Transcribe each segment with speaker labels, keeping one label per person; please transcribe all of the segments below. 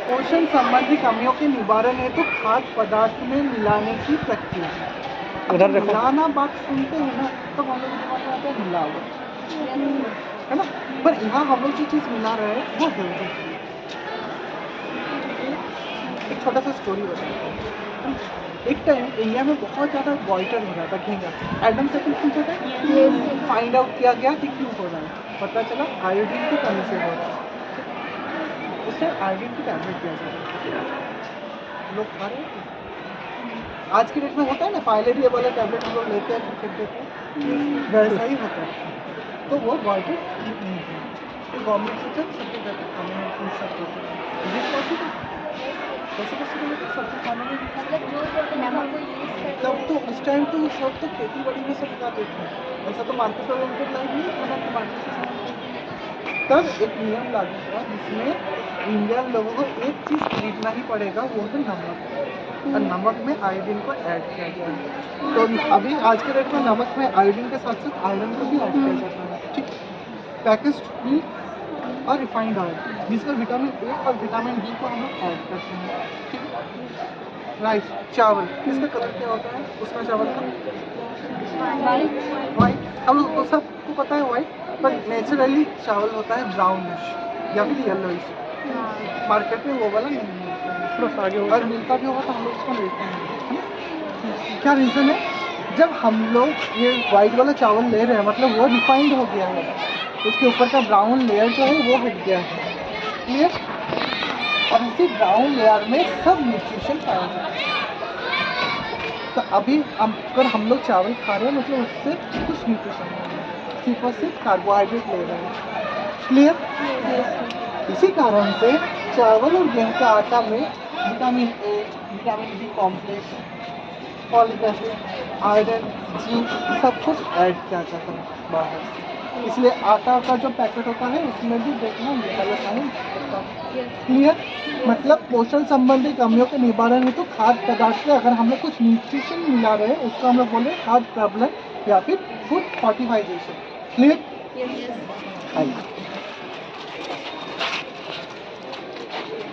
Speaker 1: पोषण संबंधी कमियों के निवारण हेतु खाद्य पदार्थ में मिलाने की प्रक्रिया।
Speaker 2: उधर देखो।
Speaker 1: मिलाना बात सुनते हैं ना तब हम लोग के दिमाग में आता है मिलावट, है ना। पर यहाँ हम लोग जो चीज़ मिला रहे हैं वो हेल्दी। एक छोटा सा स्टोरी बताता हूँ। एक टाइम इंडिया में बहुत ज़्यादा गॉइटर हो रहा था, घेंगा। एडम से कुछ पूछा था, फाइंड आउट किया गया कि क्यों हो रहा है। पता चला आयोडीन की कमी से हो रहा है। उससे आयोडीन की टैबलेट दिया जाता है, लोग खा रहे हैं। आज की डेट में होता है ना फाइलेरिया वाला टैबलेट हम लोग लेते हैं फिर फेंक देते हैं, वैसा ही होता है। तो वो गॉइटर नहीं है, तो गवर्नमेंट से जब सबके घर पे खाने में फूड सब देते हैं। पॉसिबल कैसे पॉसिबल है सबके खाने में तब तो उस टाइम तो सब तो खेती बाड़ी में सब उगाते थे। ऐसा तो मार्केट ओरिएंटेड लाइफ नहीं था ना कि मार्केट से सामान खरीदते। तब एक नियम लागू हुआ जिसमें इंडियन लोगों को एक चीज़ खरीदना ही पड़ेगा, वो है नमक। और नमक में आयोडीन को ऐड किया गया है। तो अभी आज के डेट में नमक में आयोडीन के साथ साथ आयरन को भी ऐड किया जाता है, ठीक। पैकेज्ड मिल्क और रिफाइंड ऑयल जिसमें विटामिन ए और विटामिन डी को हम लोग ऐड करते हैं, ठीक है। राइस चावल, इसका कलर क्या होता है उसका चावल का? वाइट। हम लोग को सबको पता है वाइट, पर नेचुरली चावल होता है ब्राउनिश या फिर येलोइश। मार्केट में वो वाला नहीं मिलता है, और मिलता भी होगा तो हम लोग उसको लेते हैं, है ना। क्या रीज़न है? जब हम लोग ये वाइट वाला चावल ले रहे हैं मतलब वो रिफाइंड हो गया है, उसके ऊपर का ब्राउन लेयर जो है वो हट गया है, क्लियर। और इसी ब्राउन लेयर में सब न्यूट्रिशन पाया जाता है। तो अभी अगर हम लोग चावल खा रहे हैं मतलब उससे कुछ न्यूट्रिशन नहीं है, सिर्फ और सिर्फ कार्बोहाइड्रेट ले रहे हैं, क्लियर। इसी कारण से चावल और गेहूं का आटा में vitamin A, vitamin B complex, folic acid, iron, zinc सब कुछ ऐड किया जाता है बाहर। इसलिए आटा का जो पैकेट होता है उसमें भी देखना ये वाला साइन होता है, क्लियर। मतलब पोषण संबंधी कमियों के निवारण हेतु तो खाद्य पदार्थ में अगर हम लोग कुछ न्यूट्रिशन मिला रहे हैं उसको हम लोग बोले खाद्य प्रबलन या फिर फूड फोर्टिफाइजेशन, क्लियर।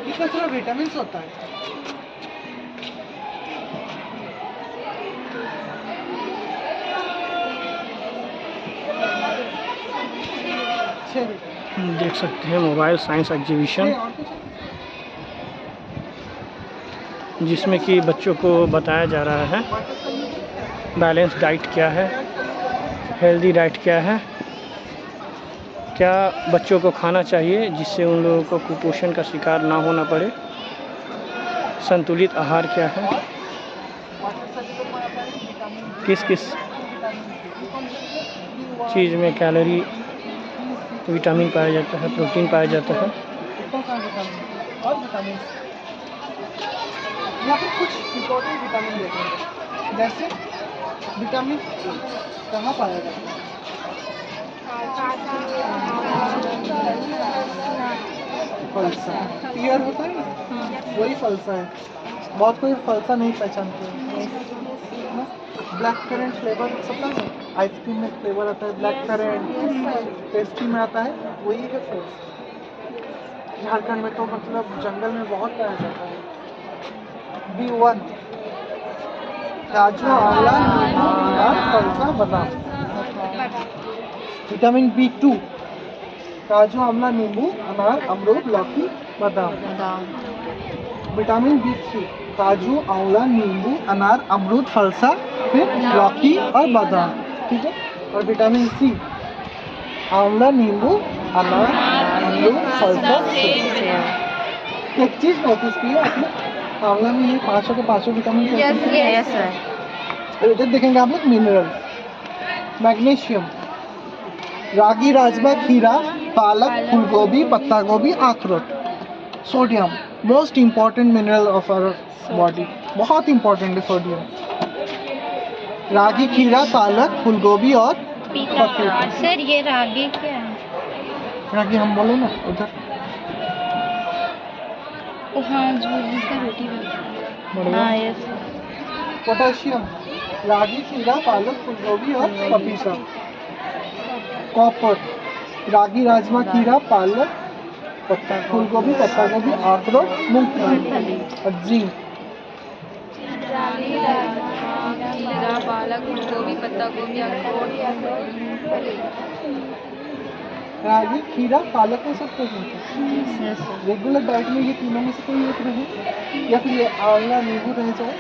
Speaker 1: इसमें थोड़ा विटामिन होता है।
Speaker 2: देख सकते हैं मोबाइल साइंस एग्जीबिशन, जिसमें कि बच्चों को बताया जा रहा है बैलेंस डाइट क्या है, हेल्दी डाइट क्या है, क्या बच्चों को खाना चाहिए जिससे उन लोगों को कुपोषण का शिकार ना होना पड़े, संतुलित आहार क्या है, किस किस चीज़ में कैलोरी विटामिन पाया जाता है, प्रोटीन पाया जाता है।
Speaker 1: और विटामिन या फिर कुछ इम्पोर्टेंट विटामिन लेते हैं, जैसे विटामिन ए कहाँ पाया जाता है? फलसा, पियर होता है ना, वही फलसा है। बहुत कोई फलसा नहीं पहचानते हैं। ब्लैक करेंट फ्लेवर सबका है, आइसक्रीम में फ्लेवर आता है ब्लैक करेंट, पेस्ट्री में आता है, वही है फलसा। झारखंड में तो मतलब जंगल में बहुत पाया जाता है। B1 काजू, आंवला, नींबू, अनार, फलसा, बादाम। विटामिन B2 काजू, आंवला, नींबू, अनार, अमरूद, लौकी, बादाम। विटामिन B3 काजू, आंवला, नींबू, अनार, अमरूद, फलसा, फिर लौकी और बादाम, ठीक है। और विटामिन C आंवला, नींबू, अनार, अमरूद, फलसा, एक चीज़ नोटिस की है आपने, आंवला में ये 500 के 500 विटामिन इधर देखेंगे आप लोग मिनरल, मैग्नीशियम, रागी, राजमा, खीरा, पालक, फूलगोभी, पत्ता गोभी, अखरोट। Sodium most important mineral of our body, बहुत इम्पॉर्टेंट है सोडियम। रागी, खीरा, पालक, फूलगोभी और पपीता।
Speaker 3: सर ये रागी क्या है?
Speaker 1: रागी हम बोले ना उधर,
Speaker 3: हाँ जो जिसका रोटी बनती है। हाँ यस।
Speaker 1: पोटेशियम रागी, खीरा, पालक, फूलगोभी और पपीता। कॉपर रागी, राजमा, खीरा, पालक, फूल गोभी, पत्ता गोभी, अखरोट, मूंगफली और जिंक।
Speaker 3: खीरा, पालक, गोभी, पत्ता गोभी, अखरोट,
Speaker 1: रागी, खीरा, पालक में सब कुछ होता है। रेगुलर डाइट में ये तीनों में से कोई एक रहे, या फिर ये आंवला नींबू रह जाए,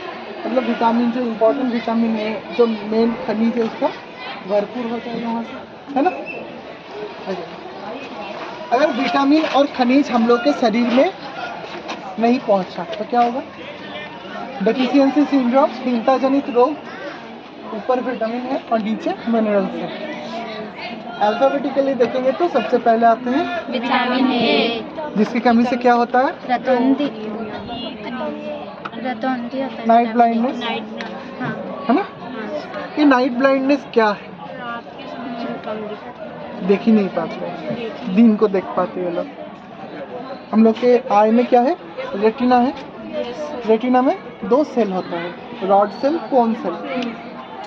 Speaker 1: मतलब विटामिन जो इम्पोर्टेंट विटामिन है, जो मेन खनिज है उसका भरपूर हो जाए यहाँ से, है ना। अगर विटामिन और खनिज हम लोग के शरीर में नहीं पहुँचा तो क्या होगा? डेफिशिएंसी सिंड्रोम, हीनता जनित रोग। ऊपर विटामिन है और नीचे मिनरल्स है। अल्फाबेटिकली देखेंगे तो सबसे पहले आते हैं
Speaker 3: विटामिन ए,
Speaker 1: जिसकी कमी से क्या होता है?
Speaker 3: रतौंधी होता है।
Speaker 1: नाइट ब्लाइंडनेस,
Speaker 3: हाँ
Speaker 1: है ना। ये नाइट ब्लाइंडनेस क्या है? देख ही नहीं पाते, दिन को देख पाते ये लोग। हम लोग के आई में क्या है? रेटिना है। रेटिना में 2 सेल होता है, rod cell, cone cell.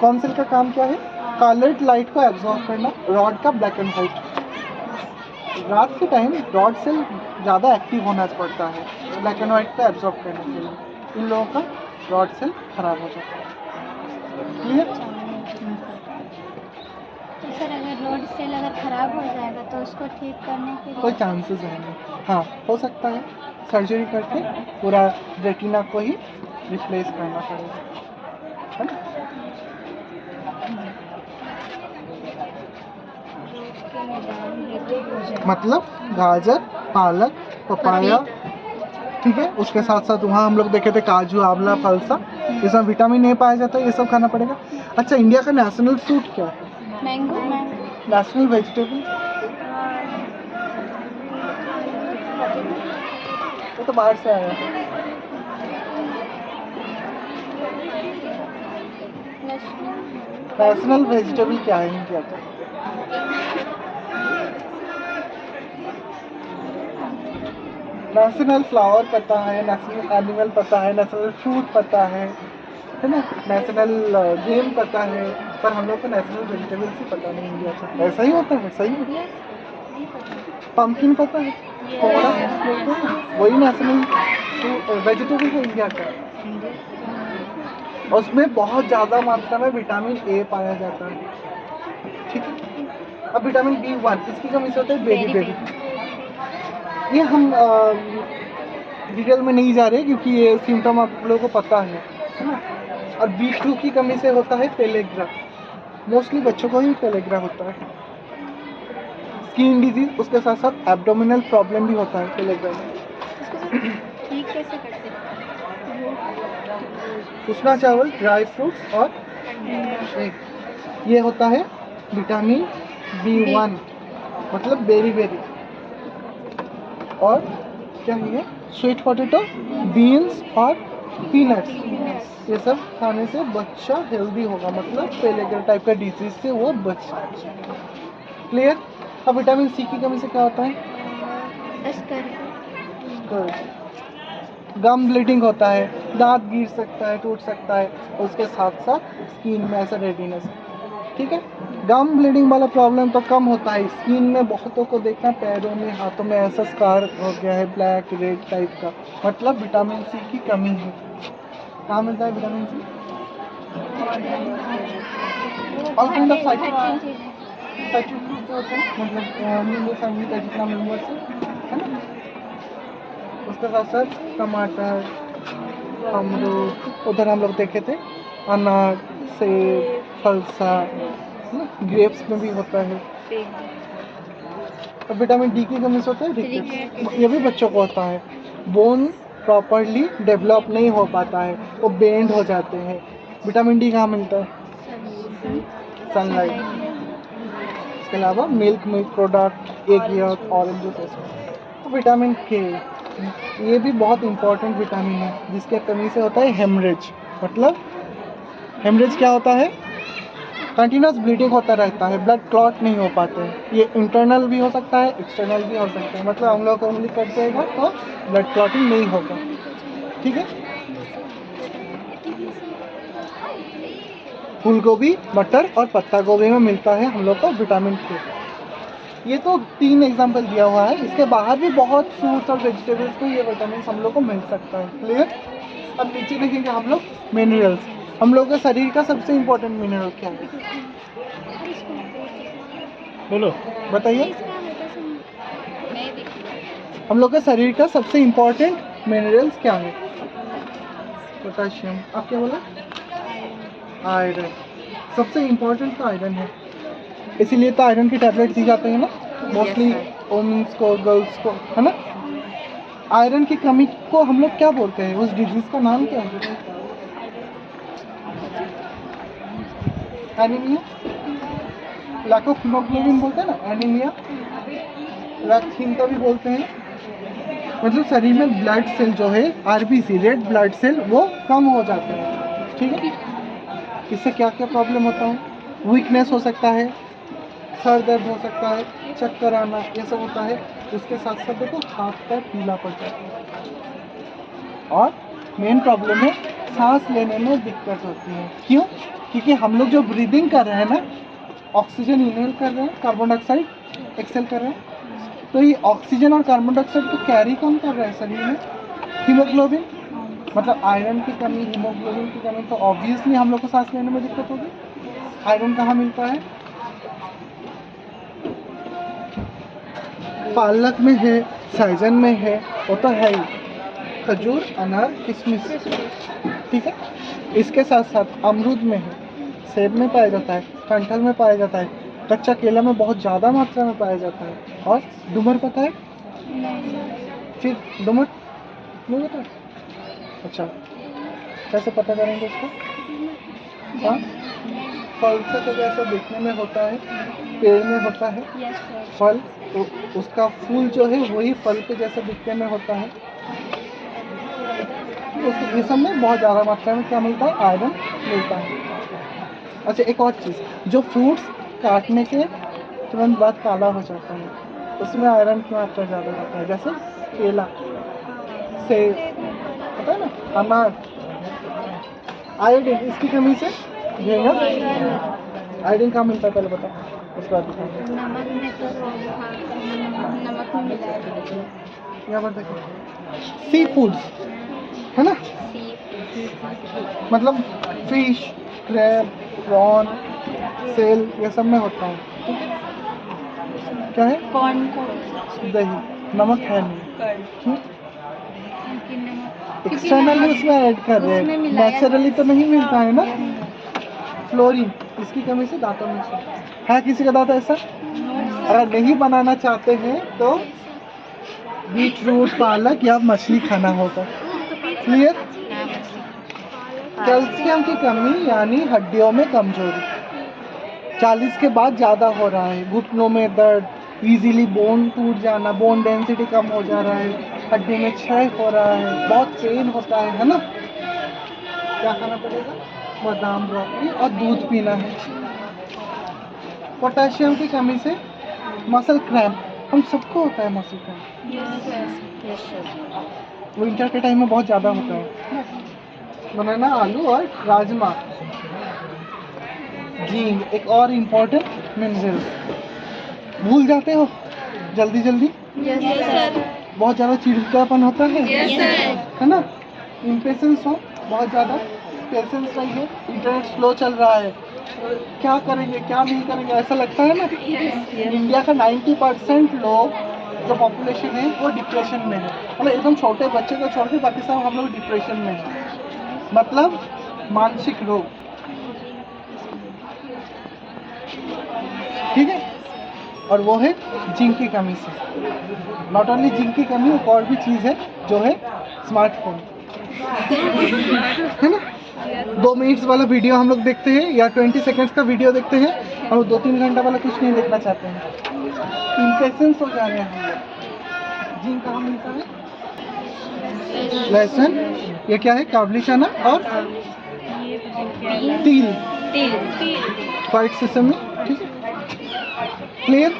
Speaker 1: Cone cell का काम क्या है? कलर्ड लाइट को एब्जॉर्ब करना। रॉड का ब्लैक एंड वाइट। रात के टाइम रॉड सेल ज़्यादा एक्टिव होना पड़ता है ब्लैक एंड वाइट को एब्जॉर्ब करने के लिए। इन लोगों का रॉड सेल खराब हो जाता है। क्लियर?
Speaker 3: तो सर अगर रॉड सेल अगर खराब हो जाएगा तो उसको ठीक करने के लिए
Speaker 1: कोई चांसेस है नहीं। हाँ, हो सकता है सर्जरी करके पूरा रेटिना को ही रिप्लेस करना पड़ेगा, है ना। मतलब गाजर, पालक, पपाया, ठीक है। उसके साथ साथ वहाँ हम लोग देखे थे काजू, आंवला, फलसा, इसमें विटामिन ए पाया जाता है, ये सब खाना पड़ेगा। अच्छा, इंडिया का नेशनल फ्रूट क्या है?
Speaker 3: मैंगो।
Speaker 1: National vegetable? वो तो बाहर से आया है। नेशनल वेजिटेबल क्या है इंडिया का? नेशनल फ्लावर पता है, नेशनल एनिमल पता है, नेशनल फ्रूट पता है ना। नेशनल गेम पता है, पर हम लोग को नेशनल वेजिटेबल्स ही पता नहीं इंडिया का। ऐसा ही होता है, सही है। पम्पकिन पता है, कोहरा, वही नेशनल वेजिटेबल है इंडिया का। उसमें बहुत ज़्यादा मात्रा में विटामिन ए पाया जाता है, ठीक है। अब विटामिन B1, इसकी कमी से होता है बेरी। ये हम डिटेल में नहीं जा रहे क्योंकि ये सिम्टम आप लोगों को पता है ना। और B2 की कमी से होता है पेलेग्रा। मोस्टली बच्चों को ही पेलेग्रा होता है। स्किन डिजीज, उसके साथ साथ एब्डोमिनल प्रॉब्लम भी होता है पेलेग्रा में।
Speaker 3: ठीक कैसे कर सकते
Speaker 1: उसना चावल, ड्राई फ्रूट्स और एग, ये होता है विटामिन B1, मतलब बेरी। और क्या है? स्वीट पोटैटो, बीन्स और पीनट्स। ये सब खाने से बच्चा हेल्दी होगा, मतलब पेलेग्रा टाइप का डिजीज से वो बच जाएगा। क्लियर? अब विटामिन सी की कमी से क्या होता है? गम ब्लीडिंग होता है, दांत गिर सकता है, टूट सकता है, उसके साथ साथ स्किन में ऐसा रेडिनेस, ठीक है। गम ब्लीडिंग वाला प्रॉब्लम तो कम होता है, स्किन में बहुतों को देखना पैरों में, हाथों में ऐसा स्कार हो गया है ब्लैक रेड टाइप का, मतलब विटामिन सी की कमी है। कहाँ मिलता है vitamin C? All kind of citric fruit जो होते हैं, मतलब नींबू फैमिली का जितना मेंबर्स है ना, उसके साथ साथ टमाटर, अमरूद, उधर हम लोग देखे थे अनार, सेब, फलसा, ग्रेप्स में भी होता है। और विटामिन डी की कमी से होता है रिकेट्स, ये भी बच्चों को होता है। बोन प्रॉपरली डेवलप नहीं हो पाता है, वो बेंड हो जाते हैं। विटामिन डी कहाँ मिलता है? सनलाइट। इसके अलावा milk product, egg York, orange juice. Vitamin के, ये भी बहुत इंपॉर्टेंट विटामिन है, जिसके कमी से होता है हेमरेज। मतलब हेमरेज क्या होता है? कंटिन्यूस ब्लीडिंग होता रहता है, ब्लड क्लॉट नहीं हो पाते हैं। ये इंटरनल भी हो सकता है, एक्सटर्नल भी हो सकता है, मतलब हम लोग को उंगली कट जाएगा तो ब्लड क्लॉटिंग नहीं होगा, ठीक है। फूल गोभी, मटर और पत्ता गोभी में मिलता है हम लोग को विटामिन के। ये तो 3 एग्जाम्पल दिया हुआ है, इसके बाहर भी बहुत फ्रूट्स और वेजिटेबल्स को ये विटामिन हम लोग को मिल सकता है। क्लियर? अब नीचे देखेंगे हम लोग मिनरल्स। हम लोग के शरीर का सबसे इम्पोर्टेंट मिनरल क्या है?
Speaker 2: बोलो।
Speaker 1: बताइए। हम लोग के शरीर का सबसे इम्पोर्टेंट मिनरल्स क्या है? पोटेशियम। आप क्या बोला? आयरन। सबसे इम्पोर्टेंट तो आयरन है, इसीलिए तो आयरन की टैबलेट दी जाती है ना मोस्टली वुमेन्स को, गर्ल्स को, है ना। आयरन की कमी को हम लोग क्या बोलते हैं? उस डिजीज का नाम क्या है? एनीमिया, लैक ऑफ हीमोग्लोबिन बोलते हैं ना, एनीमिया, रक्तहीनता भी बोलते हैं। मतलब शरीर में ब्लड सेल जो है आरबीसी, रेड ब्लड सेल, वो कम हो जाते हैं। ठीक है, इससे क्या क्या प्रॉब्लम होता है? वीकनेस हो सकता है, सर दर्द हो सकता है, चक्कर आना, ये सब होता है। उसके साथ साथ देखो हाथ पैर पीला पड़ जाता है, और मेन प्रॉब्लम है सांस लेने में दिक्कत होती है। क्यों? क्योंकि हम लोग जो ब्रीदिंग कर रहे हैं ना, ऑक्सीजन इनहेल कर रहे हैं, कार्बन डाइऑक्साइड एक्सेल कर रहे हैं, तो ये ऑक्सीजन और कार्बन डाइऑक्साइड को कैरी कौन कर रहा है शरीर में? हीमोग्लोबिन। मतलब आयरन की कमी, हीमोग्लोबिन की कमी, तो ऑब्वियसली हम लोग को सांस लेने में दिक्कत होगी। आयरन कहाँ मिलता है? पालक में है, सहजन में है, वो तो है ही, खजूर, अनार, किशमिश। ठीक है, इसके साथ साथ अमरूद में है, सेब में पाया जाता है, कटहल में पाया जाता है, कच्चा केला में बहुत ज़्यादा मात्रा में पाया जाता है। और डुमर पता है? फिर डुमर नहीं पता? अच्छा, कैसे पता करेंगे इसको? हाँ, फल से तो जैसा देखने में होता है, पेड़ में होता है फल, तो उसका फूल जो है वही फल के जैसा दिखने में होता है। ये सब में बहुत ज़्यादा मात्रा में क्या मिलता है? आयरन मिलता है। अच्छा, एक और चीज़, जो फ्रूट्स काटने के तुरंत बाद काला हो जाता है, उसमें आयरन की मात्रा ज़्यादा रहता है। जैसे केला, सेब, पता है ना, अनार। आयोडीन, इसकी कमी से घेंगा। आयोडीन कहाँ मिलता है पहले बताओ, उसके बाद बताओ।
Speaker 3: नमक में तो नमक में मिला है।
Speaker 1: यहाँ पर देखो, सी फूड्स है ना, मतलब फिश, क्रैब, प्रॉन, सेल, ये सब में होता है। क्या है?
Speaker 3: कौन?
Speaker 1: दही। नमक है नहीं, क्यों?
Speaker 3: नमक
Speaker 1: एक्सटर्नली उसमें ऐड कर रहे हैं, नेचुरली तो नहीं मिलता है ना। फ्लोरीन, इसकी कमी से दांतों में है। किसी का दांत ऐसा? अगर नहीं बनाना चाहते हैं तो बीटरूट, पालक या मछली खाना होगा। क्लियर? कैल्शियम की कमी यानी हड्डियों में कमजोरी 40 के बाद ज़्यादा हो रहा है। घुटनों में दर्द, इजीली बोन टूट जाना, बोन डेंसिटी कम हो जा रहा है, हड्डी में क्षय हो रहा है, बहुत पेन होता है ना। क्या खाना पड़ेगा? बादाम, ब्रोकली और दूध पीना है। पोटेशियम की कमी से मसल क्रैम्प, हम सबको होता है मसल क्रैम्प, विंटर के टाइम में बहुत ज़्यादा होता है। बनाना, आलू और राजमा। जिंक, एक और इम्पोर्टेंट मिनरल, भूल जाते हो जल्दी जल्दी? बहुत ज़्यादा चिड़चिड़ापन होता है, है ना। इम्पेशेंस हो बहुत ज़्यादा, पेशेंस रहिए। इंटरनेट स्लो चल रहा है, क्या करेंगे क्या नहीं करेंगे ऐसा लगता है ना। इंडिया का 90% लोग जो पॉपुलेशन है वो डिप्रेशन में है, मतलब एकदम छोटे बच्चे को छोड़ के बाकी सब हम लोग डिप्रेशन में है, मतलब मानसिक रोग। ठीक है, और वो है जिंक की कमी से। नॉट ओनली जिंक की कमी, एक और भी चीज़ है जो है स्मार्टफोन, है ना। 2 मिनट्स वाला वीडियो हम लोग देखते हैं या 20 सेकेंड्स का वीडियो देखते हैं, और 2-3 घंटा वाला कुछ नहीं देखना चाहते हैं। इम्पेशेंस हो जा रहे हैं हम लोग। जिंक कहाँ मिलता है? लहसुन, ये क्या है? काबुली चना और तिल, व्हाइट सेसमी। ठीक है, क्लियर?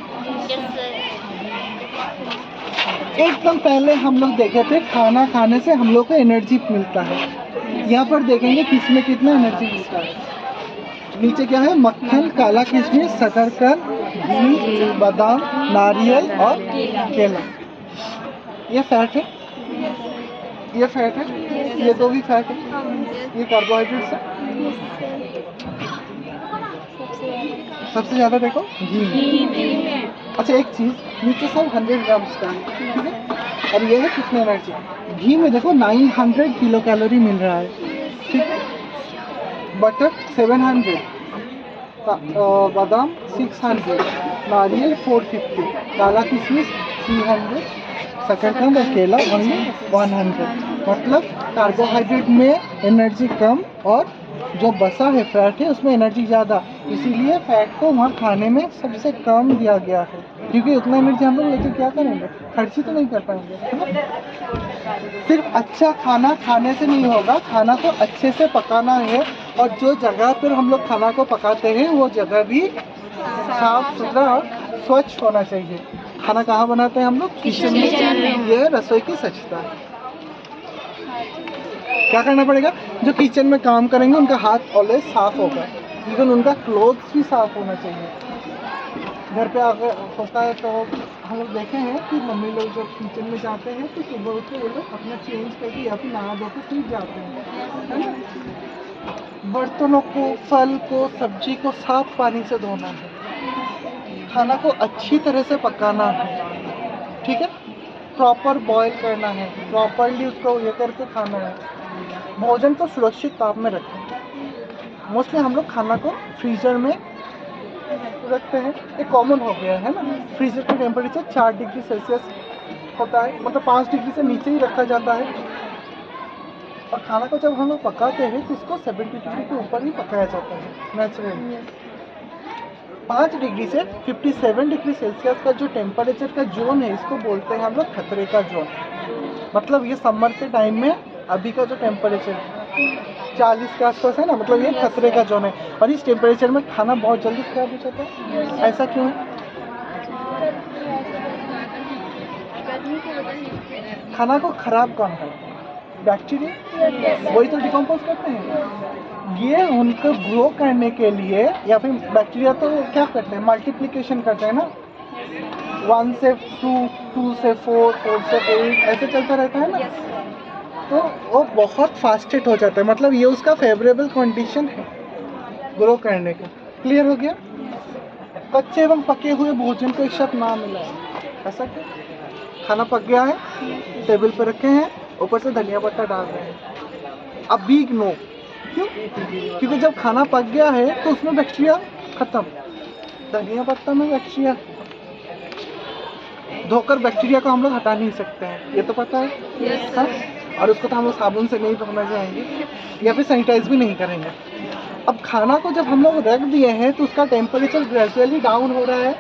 Speaker 1: एकदम पहले हम लोग देखे थे खाना खाने से हम लोग को एनर्जी मिलता है। यहाँ पर देखेंगे किसमें कितना एनर्जी मिलता है। नीचे क्या है? मक्खन, काला किशमिश, शकरकंद, घी, बादाम, नारियल और केला। ये फैट है, ये फैट है, ये दो भी फैट है, ये कार्बोहाइड्रेट्स है। सबसे ज़्यादा देखो घी में। अच्छा एक चीज़, नीचे सब 100 ग्राम्स का है, ठीक है, और ये है कितने एनर्जी। घी में देखो 900 किलो कैलोरी मिल रहा है, ठीक है, बटर 700, बादाम 600, नारियल 450, काला किशमिश 300, शकरकंद और केला ओनली 100। मतलब कार्बोहाइड्रेट में एनर्जी कम और जो बसा है फैट है उसमें एनर्जी ज़्यादा, इसीलिए फैट को वहाँ खाने में सबसे कम दिया गया है, क्योंकि उतना एनर्जी हम लोग लेके क्या करेंगे, खर्च ही तो नहीं कर पाएंगे, है ना। सिर्फ अच्छा खाना खाने से नहीं होगा, खाना को अच्छे से पकाना है, और जो जगह पर हम लोग खाना को पकाते हैं वो जगह भी साफ सुथरा और स्वच्छ होना चाहिए। खाना कहाँ बनाते हैं हम लोग, किचन में। ये रसोई की स्वच्छता है। क्या करना पड़ेगा, जो किचन में काम करेंगे उनका हाथ ऑलवेज साफ होगा, इवन उनका क्लोथ्स भी साफ होना चाहिए। घर पे अगर होता है तो हम लोग देखे हैं कि मम्मी लोग जब किचन में जाते हैं तो सुबह उठ के वो लोग अपना चेंज करके या फिर नहा धो के फिर जाते हैं, है ना। बर्तनों को, फल को, सब्जी को साफ पानी से धोना है, खाना को अच्छी तरह से पकाना है, ठीक है, प्रॉपर बॉईल करना है, प्रॉपरली उसको ये करके खाना है, भोजन को सुरक्षित ताप में रखें। मोस्टली हम लोग खाना को फ्रीजर में रखते हैं, ये कॉमन हो गया है ना। फ्रीजर का टेम्परेचर 4 डिग्री सेल्सियस होता है, मतलब 5 डिग्री से नीचे ही रखा जाता है, और खाना को जब हम लोग पकाते हैं तो इसको 70 डिग्री के ऊपर ही पकाया जाता है नेचुरली। 5 डिग्री से 57 डिग्री सेल्सियस का जो टेम्परेचर का जोन है इसको बोलते हैं हम लोग खतरे का जोन। मतलब ये समर के टाइम में अभी का जो टेम्परेचर 40 के आसपास है ना, मतलब ये खतरे का जोन है, और इस टेम्परेचर में खाना बहुत जल्दी खराब हो जाता है। ऐसा क्यों है? खाना को खराब कौन करता है? बैक्टीरिया, वही तो डिकम्पोज करते हैं। ये उनको ग्रो करने के लिए, या फिर बैक्टीरिया तो क्या करते हैं, मल्टीप्लिकेशन करते हैं ना, 1 से 2, 2 से 4, 4 से 8 ऐसे चलता रहता है ना, तो वो बहुत फास्टेट हो जाता है। मतलब ये उसका फेवरेबल कंडीशन है ग्रो करने का। क्लियर हो गया? कच्चे एवं पके हुए भोजन को एक शब्द ना मिला है, ऐसा क्यों? खाना पक गया है, टेबल पर रखे हैं, ऊपर से धनिया पत्ता डाल रहे हैं, अब बिग नो। क्यों? क्योंकि जब खाना पक गया है तो उसमें बैक्टीरिया खत्म, धनिया पत्ता में बैक्टीरिया, धोकर बैक्टीरिया को हम लोग हटा नहीं सकते हैं, ये तो पता है। हाँ? और उसको तो हम लोग साबुन से नहीं धोना चाहेंगे या फिर सैनिटाइज भी नहीं करेंगे। अब खाना को जब हम लोग रख दिए हैं तो उसका टेम्परेचर ग्रेजुअली डाउन हो रहा है,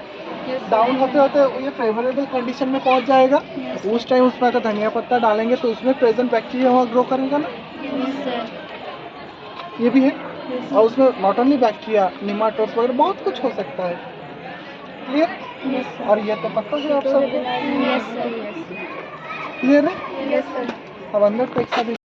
Speaker 1: डाउन होते होते ये फेवरेबल कंडीशन में पहुंच जाएगा। उस टाइम उसमें अगर धनिया पत्ता डालेंगे तो उसमें प्रेजेंट बैक्टीरिया वहाँ ग्रो करेगा ना, ये भी है। और उसमें नॉट ओनली बैक्टीरिया, निमाटोड्स वगैरह बहुत कुछ हो सकता है। क्लियर? और ये तो पता है आप सबको, क्लियर है? अब अंदर टेक्स्ट